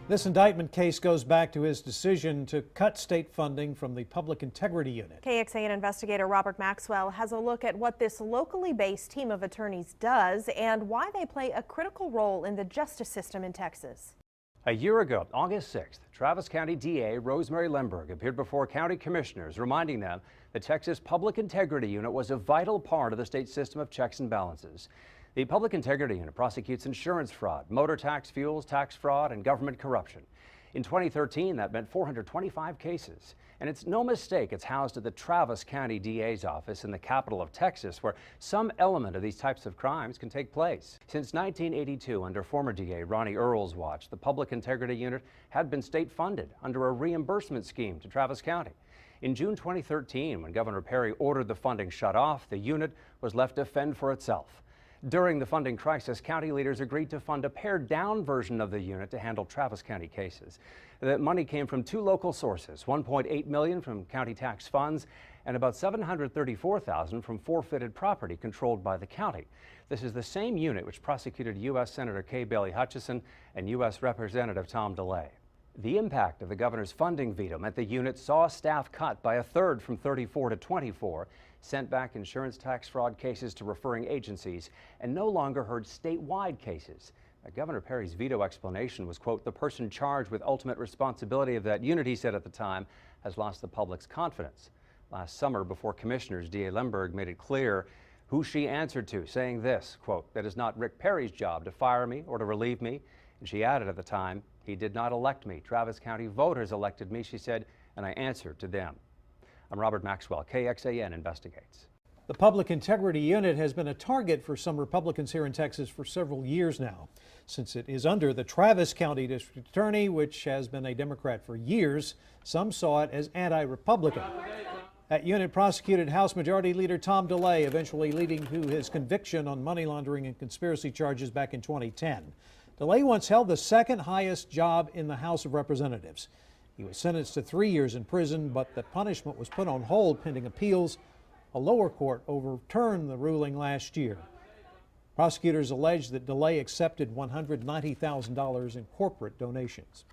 This indictment case goes back to his decision to cut state funding from the Public Integrity Unit. KXAN investigator Robert Maxwell has a look at what this locally based team of attorneys does and why they play a critical role in the justice system in Texas. A year ago, August 6th, Travis County DA Rosemary Lemberg appeared before county commissioners, reminding them the Texas Public Integrity Unit was a vital part of the state system of checks and balances. The Public Integrity Unit prosecutes insurance fraud, motor tax, fuels, tax fraud, and government corruption. In 2013, that meant 425 cases. And it's no mistake it's housed at the Travis County DA's office in the capital of Texas, where some element of these types of crimes can take place. Since 1982, under former DA Ronnie Earl's watch, the Public Integrity Unit had been state funded under a reimbursement scheme to Travis County. In June 2013, when Governor Perry ordered the funding shut off, the unit was left to fend for itself. During the funding crisis, county leaders agreed to fund a pared-down version of the unit to handle Travis County cases. The money came from two local sources, $1.8 million from county tax funds and about $734,000 from forfeited property controlled by the county. This is the same unit which prosecuted U.S. Senator Kay Bailey Hutchison and U.S. Representative Tom DeLay. The impact of the governor's funding veto meant the unit saw staff cut by a third from 34 to 24, sent back insurance tax fraud cases to referring agencies, and no longer heard statewide cases. Governor Perry's veto explanation was, quote, the person charged with ultimate responsibility of that unit, he said at the time, has lost the public's confidence. Last summer, before commissioners, DA Lemberg made it clear who she answered to, saying this, quote, that is not Rick Perry's job to fire me or to relieve me. And she added at the time, he did not elect me. Travis County voters elected me, she said, and I answered to them. I'm Robert Maxwell, KXAN Investigates. The Public Integrity Unit has been a target for some Republicans here in Texas for several years now. Since it is under the Travis County District Attorney, which has been a Democrat for years, some saw it as anti-Republican. That unit prosecuted House Majority Leader Tom DeLay, eventually leading to his conviction on money laundering and conspiracy charges back in 2010. DeLay once held the second highest job in the House of Representatives. He was sentenced to 3 years in prison, but the punishment was put on hold pending appeals. A lower court overturned the ruling last year. Prosecutors allege that DeLay accepted $190,000 in corporate donations.